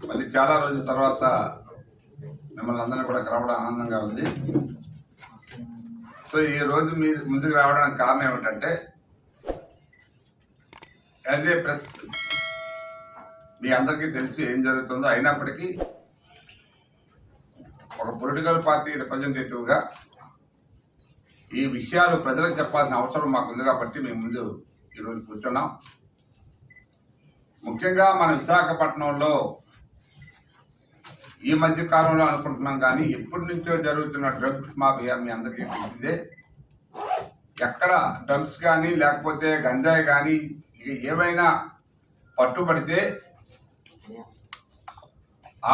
మళ్ళీ చాలా రోజుల తర్వాత మిమ్మల్ని అందరినీ కూడా కలవడం ఆనందంగా ఉంది. సో ఈ రోజు మీ ముందుకు రావడానికి కారణం ఏమిటంటే, యాజ్ ఏ ప్రెస్ మీ అందరికీ తెలిసి ఏం జరుగుతుందో, అయినప్పటికీ ఒక పొలిటికల్ పార్టీ రిప్రజెంటేటివ్గా ఈ విషయాలు ప్రజలకు చెప్పాల్సిన అవసరం మాకుంది కాబట్టి మేము ముందు ఈరోజు కూర్చున్నాం. ముఖ్యంగా మన విశాఖపట్నంలో ఈ మధ్య కాలంలో అనుకుంటున్నాం కానీ ఎప్పటి నుంచో జరుగుతున్న డ్రగ్స్ మాఫియా మీ అందరికీ తెలిసిందే. ఎక్కడ డ్రగ్స్ కానీ లేకపోతే గంజాయి కానీ ఏమైనా పట్టుబడితే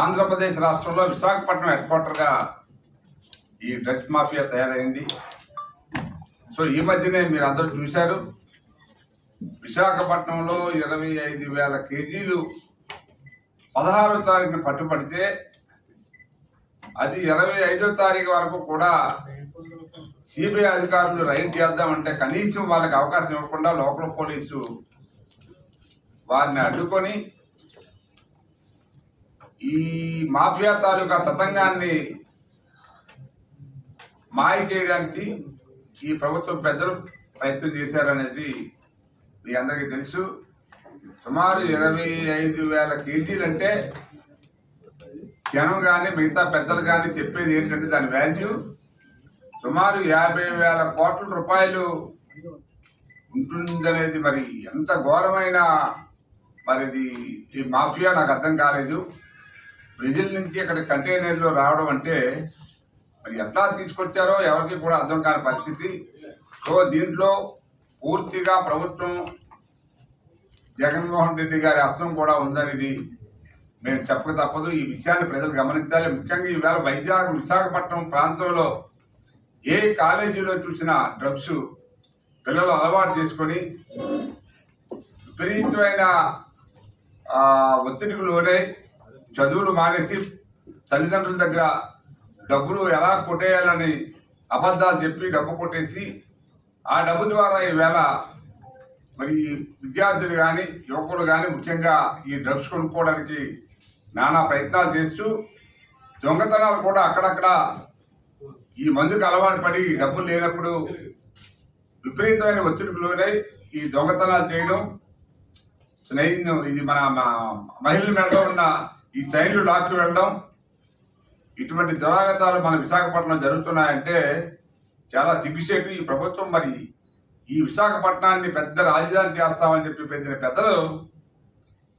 ఆంధ్రప్రదేశ్ రాష్ట్రంలో విశాఖపట్నం హెడ్ క్వార్టర్గా ఈ డ్రగ్స్ మాఫియా తయారైంది. సో ఈ మధ్యనే మీరు అందరూ చూశారు, విశాఖపట్నంలో 25,000 కేజీలు 16వ తారీఖున పట్టుబడితే అది 25వ తారీఖు వరకు కూడా సిబిఐ అధికారులు రైడ్ చేద్దామంటే కనీసం వాళ్ళకి అవకాశం ఇవ్వకుండా లోకల్ పోలీసు వారిని అడ్డుకొని ఈ మాఫియా తాలూకా తతంగాన్ని మాయ చేయడానికి ఈ ప్రభుత్వం పెద్దలు ప్రయత్నం చేశారనేది మీ అందరికీ తెలుసు. సుమారు 25,000 కేజీలు అంటే జనం కానీ మిగతా పెద్దలు కానీ చెప్పేది ఏంటంటే దాని వాల్యూ సుమారు 50,000 కోట్ల రూపాయలు ఉంటుందనేది మరి ఎంత ఘోరమైన మరి ఈ మాఫియా నాకు అర్థం కాలేదు. బ్రెజిల్ నుంచి ఇక్కడ కంటైనర్లో రావడం అంటే మరి ఎట్లా తీసుకొచ్చారో ఎవరికి కూడా అర్థం కాని పరిస్థితి. సో దీంట్లో పూర్తిగా ప్రభుత్వం జగన్మోహన్ రెడ్డి గారి హస్తం కూడా ఉందనేది మేము చెప్పక తప్పదు. ఈ విషయాన్ని ప్రజలు గమనించాలి. ముఖ్యంగా ఈవేళ వైజాగ్ విశాఖపట్నం ప్రాంతంలో ఏ కాలేజీలో చూసినా డ్రగ్స్ పిల్లలు అలవాటు చేసుకొని విపరీతమైన ఒత్తిడికి లోనై చదువులు మానేసి తల్లిదండ్రుల దగ్గర డబ్బులు ఎలా కొట్టేయాలని అబద్ధాలు చెప్పి డబ్బు కొట్టేసి ఆ డబ్బు ద్వారా ఈవేళ మరి విద్యార్థులు కానీ యువకులు కానీ ముఖ్యంగా ఈ డ్రగ్స్ కొనుక్కోవడానికి నానా ప్రయత్నాలు చేస్తూ దొంగతనాలు కూడా అక్కడక్కడ ఈ మందుకు అలవాటు పడి డబ్బులు లేనప్పుడు విపరీతమైన ఒత్తిడికి లోనై ఈ దొంగతనాలు చేయడం, ఇది మన మహిళల మెడలో ఉన్న ఈ చైన్లు లాక్కి వెళ్ళడం, ఇటువంటి దురాగతాలు మన విశాఖపట్నం జరుగుతున్నాయంటే చాలా సిగ్గుచేటు. ఈ ప్రభుత్వం మరి ఈ విశాఖపట్నాన్ని పెద్ద రాజధాని చేస్తామని చెప్పి పెద్ద పెద్దలు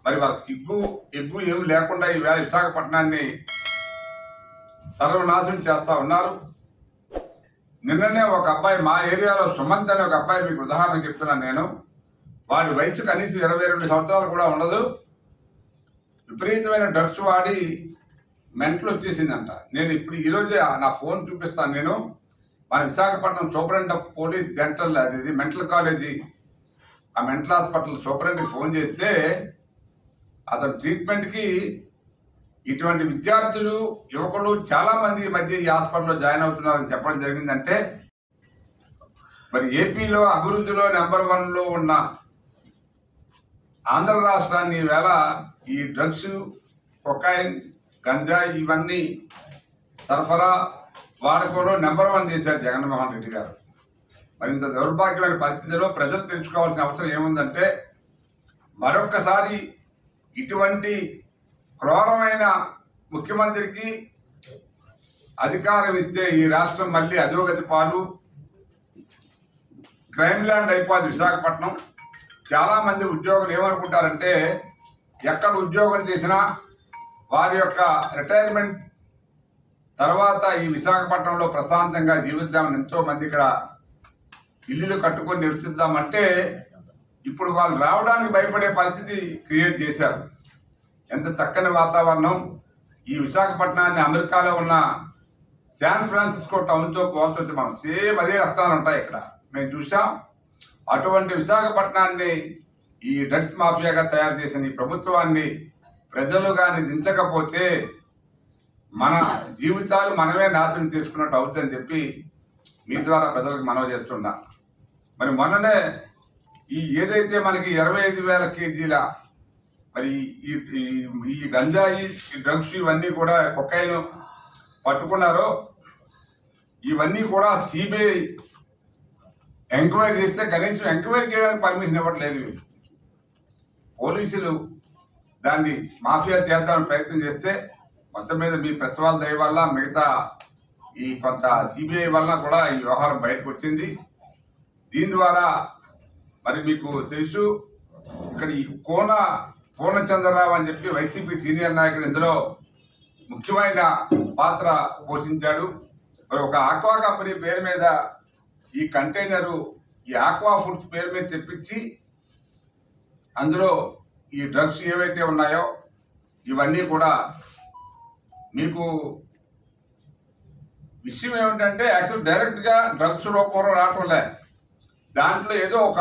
మరి వాళ్ళకి సిగ్గు ఎగ్గు ఏమి లేకుండా ఈవేళ విశాఖపట్నాన్ని సర్వనాశనం చేస్తా ఉన్నారు. నిన్ననే ఒక అబ్బాయి మా ఏరియాలో సుమంత్ అనే ఒక అబ్బాయి, మీకు ఉదాహరణ చెప్తున్నాను నేను, వాడి వయసు కనీసం 22 సంవత్సరాలు కూడా ఉండదు. విపరీతమైన డ్రగ్స్ వాడి మెంటల్ వచ్చేసిందంట. నేను ఇప్పుడు ఈరోజే నా ఫోన్ చూపిస్తాను. నేను మన Visakhapatnam superintendent of police dental అది మెంటల్ కాలేజీ ఆ మెంటల్ హాస్పిటల్ సూపరింటెండెంట్కి ఫోన్ చేస్తే అతను ట్రీట్మెంట్కి ఇటువంటి విద్యార్థులు యువకులు చాలా మంది ఈ మధ్య ఈ హాస్పిటల్లో జాయిన్ అవుతున్నారని చెప్పడం జరిగిందంటే మరి ఏపీలో అభివృద్ధిలో నెంబర్ 1లో ఉన్న ఆంధ్ర రాష్ట్రాన్ని ఈవేళ ఈ డ్రగ్స్, కొకైన్, గంజాయి ఇవన్నీ సరఫరా వాడకంలో నెంబర్ 1 చేశారు జగన్మోహన్ రెడ్డి గారు. మరి ఇంత దౌర్భాగ్యమైన పరిస్థితిలో ప్రజలు తెలుసుకోవాల్సిన అవసరం ఏముందంటే, మరొక్కసారి ఇటువంటి క్రూరమైన ముఖ్యమంత్రికి అధికారం ఇస్తే ఈ రాష్ట్రం మళ్ళీ అధోగతి పాలు, క్రైమ్ ల్యాండ్ అయిపోద్ది విశాఖపట్నం. చాలామంది ఉద్యోగులు ఏమనుకుంటారంటే, ఎక్కడ ఉద్యోగం చేసినా వారి యొక్క రిటైర్మెంట్ తర్వాత ఈ విశాఖపట్నంలో ప్రశాంతంగా జీవిద్దామని ఎంతో మంది ఇక్కడ ఇల్లులు కట్టుకొని నివసిద్దామంటే ఇప్పుడు వాళ్ళు రావడానికి భయపడే పరిస్థితి క్రియేట్ చేశారు. ఎంత చక్కని వాతావరణం! ఈ విశాఖపట్నాన్ని అమెరికాలో ఉన్న శాన్ ఫ్రాన్సిస్కో టౌన్తో పోతుంది. మనం సేమ్ అదే రస్తాలు ఉంటాయి ఇక్కడ, మేము చూసాం. అటువంటి విశాఖపట్నాన్ని ఈ డ్రగ్స్ మాఫియాగా తయారు చేసిన ఈ ప్రభుత్వాన్ని ప్రజలు కానీ దించకపోతే మన జీవితాలు మనమే నాశనం చేసుకున్నట్టు అవుతుందని చెప్పి మీ ద్వారా ప్రజలకు మనవి చేస్తున్నా. మరి మొన్ననే ఈ ఏదైతే మనకి 25,000 కేజీల మరి ఈ గంజాయి, ఈ డ్రగ్స్ ఇవన్నీ కూడా కొకైన్ పట్టుకున్నారో ఇవన్నీ కూడా సిబిఐ ఎంక్వైరీ చేస్తే కనీసం ఎంక్వైరీ చేయడానికి పర్మిషన్ ఇవ్వట్లేదు. పోలీసులు దాన్ని మాఫియా చేద్దామని ప్రయత్నం చేస్తే మొత్తం మీద మీ ప్రెస్ వాళ్ళ దయ వల్ల, మిగతా ఈ కొంత సిబిఐ వల్ల కూడా ఈ వ్యవహారం బయటకు వచ్చింది. దీని ద్వారా మరి మీకు తెలుసు, ఇక్కడ ఈ పూర్ణచంద్రరావు అని చెప్పి వైసీపీ సీనియర్ నాయకుడు ఇందులో ముఖ్యమైన పాత్ర పోషించాడు. మరి ఒక ఆక్వా కంపెనీ పేరు మీద ఈ కంటైనరు, ఈ ఆక్వా ఫుడ్స్ పేరు మీద తెప్పించి అందులో ఈ డ్రగ్స్ ఏవైతే ఉన్నాయో ఇవన్నీ కూడా మీకు విషయం ఏమిటంటే యాక్చువల్ డైరెక్ట్గా డ్రగ్స్ రూపంలో రావటం లే, దాంట్లో ఏదో ఒక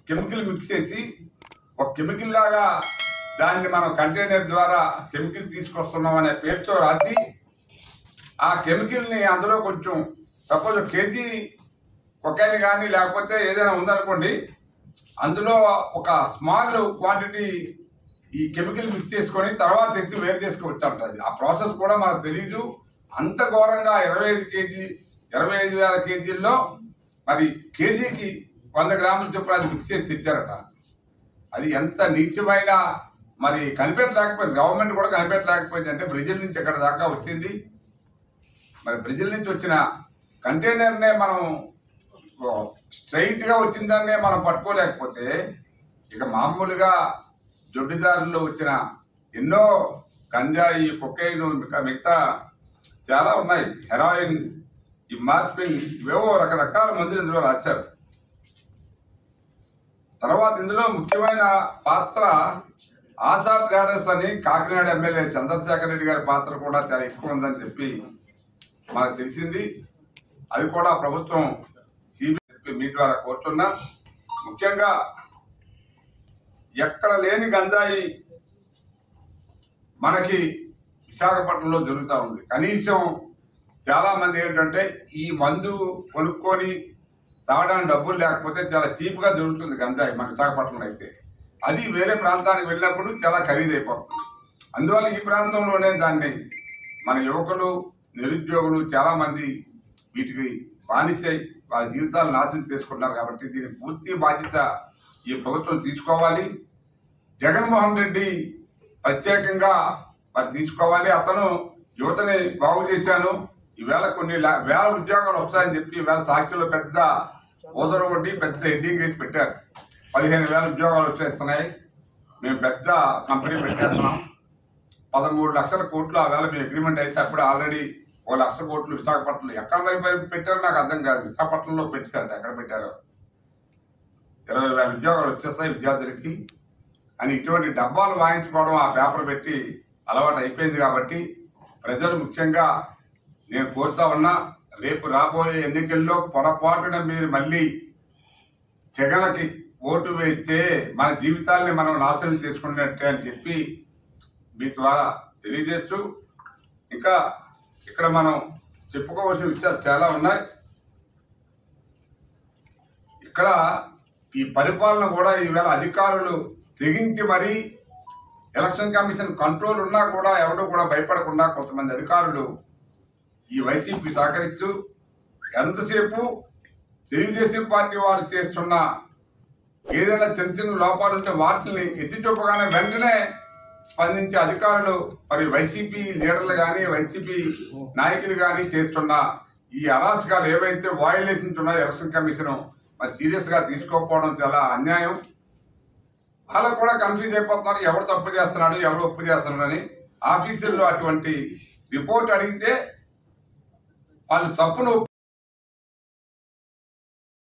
కెమికల్ మిక్స్ చేసి ఒక కెమికల్ లాగా దాన్ని మనం కంటైనర్ ద్వారా కెమికల్ తీసుకొస్తున్నాం అనే పేరుతో రాసి ఆ కెమికల్ని అందులో కొంచెం సపోజ్ కేజీ కొకైన్ కానీ లేకపోతే ఏదైనా ఉందనుకోండి, అందులో ఒక స్మాల్ క్వాంటిటీ ఈ కెమికల్ మిక్స్ చేసుకొని తర్వాత తెచ్చి వేరు చేసుకోవచ్చు అంటారు. ఆ ప్రాసెస్ కూడా మనకు తెలీదు. అంత ఘోరంగా 25,000 కేజీల్లో మరి కేజీకి 100 గ్రాముల చొప్పున అది మిక్స్ చేసి తెచ్చారట. అది ఎంత నీచమైన, మరి కనిపెట్టలేకపోయింది, గవర్నమెంట్ కూడా కనిపెట్టలేకపోయింది. అంటే బ్రెజిల్ నుంచి ఎక్కడ దాకా వచ్చింది. మరి బ్రెజిల్ నుంచి వచ్చిన కంటైనర్నే మనం స్ట్రైట్గా వచ్చిందాన్నే మనం పట్టుకోలేకపోతే ఇక మామూలుగా జొడ్డిదారుల్లో వచ్చిన ఎన్నో గంజాయి, కొకైన్, మిగతా చాలా ఉన్నాయి, హెరాయిన్, ఈ మార్పిన్, ఇవేవో రకరకాల మందులు ఇందులో రాశారు. తర్వాత ఇందులో ముఖ్యమైన పాత్ర ఆశా ట్రేడర్స్ అని కాకినాడ ఎమ్మెల్యే చంద్రశేఖర్ రెడ్డి గారి పాత్ర కూడా చాలా ఎక్కువ ఉందని చెప్పి మనకు తెలిసింది. అది కూడా ప్రభుత్వం సిబిఐ మీ ద్వారా కోరుతున్నా. ముఖ్యంగా ఎక్కడ లేని గంజాయి మనకి విశాఖపట్నంలో దొరుకుతూ ఉంది. కనీసం చాలా మంది ఏంటంటే ఈ మందు కొనుక్కొని తాగడానికి డబ్బులు లేకపోతే చాలా చీప్గా దొరుకుతుంది గంజాయి మన విశాఖపట్నంలో అయితే. అది వేరే ప్రాంతానికి వెళ్ళినప్పుడు చాలా ఖరీదైపోతుంది. అందువల్ల ఈ ప్రాంతంలోనే దాన్ని మన యువకులు, నిరుద్యోగులు చాలా మంది వీటికి బానిసై వాళ్ళ జీవితాలు నాశనం చేసుకుంటున్నారు. కాబట్టి దీనికి పూర్తి బాధ్యత ఈ ప్రభుత్వం తీసుకోవాలి. జగన్మోహన్ రెడ్డి ప్రత్యేకంగా మరి తీసుకోవాలి. అతను యువతని బాగు చేశాను, ఈవేళ కొన్ని వేల ఉద్యోగాలు వస్తాయని చెప్పి ఈవేళ సాక్షిలో పెద్ద ఓదర వడ్డీ పెద్ద హెడ్డింగ్ వేసి పెట్టారు. 15,000 ఉద్యోగాలు వచ్చేస్తున్నాయి, మేము పెద్ద కంపెనీ పెట్టేస్తున్నాం, 13 లక్షల కోట్లు ఆ వేళ మీ అగ్రిమెంట్ అయితే అప్పుడు ఆల్రెడీ 1 లక్ష కోట్లు విశాఖపట్నంలో ఎక్కడ మరి పెట్టారో నాకు అర్థం కాదు. విశాఖపట్నంలో పెట్టారంట, ఎక్కడ పెట్టారో 20,000 ఉద్యోగాలు వచ్చేస్తాయి విద్యార్థులకి అని ఇటువంటి డబ్బాలు వాయించుకోవడం, ఆ పేపర్ పెట్టి అలవాటు అయిపోయింది. కాబట్టి ప్రజలు ముఖ్యంగా నేను కోరుతా ఉన్నా, రేపు రాబోయే ఎన్నికల్లో పొరపాటున మీరు మళ్ళీ జగన్కి ఓటు వేస్తే మన జీవితాల్ని మనం నాశనం చేసుకున్నట్టే అని చెప్పి మీ ద్వారా తెలియజేస్తూ, ఇంకా ఇక్కడ మనం చెప్పుకోవాల్సిన విషయాలు చాలా ఉన్నాయి. ఇక్కడ ఈ పరిపాలన కూడా ఈవేళ అధికారులు తెగించి మరీ ఎలక్షన్ కమిషన్ కంట్రోల్ ఉన్నా కూడా ఎవరు కూడా భయపడకుండా కొంతమంది అధికారులు ఈ వైసీపీ సహకరిస్తూ ఎంతసేపు తెలుగుదేశం పార్టీ వాళ్ళు చేస్తున్న ఏదైనా చిన్న చిన్న లోపాలు ఉంటే వాటిని ఎత్తి చూపగానే వెంటనే స్పందించే అధికారులు మరి వైసీపీ లీడర్లు కానీ వైసీపీ నాయకులు కానీ చేస్తున్న ఈ అరాచకాలు ఏవైతే వయలేషన్స్ ఉన్నాయో ఎలక్షన్ కమిషన్ మరి సీరియస్గా తీసుకోకపోవడం చాలా అన్యాయం. వాళ్ళకు కూడా కన్ఫ్యూజ్ అయిపోతున్నారు, ఎవరు తప్పు చేస్తున్నాడు ఎవరు ఒప్పు చేస్తున్నాడు అని. ఆఫీసుల్లో అటువంటి రిపోర్ట్ అడిగితే వాళ్ళు తప్పును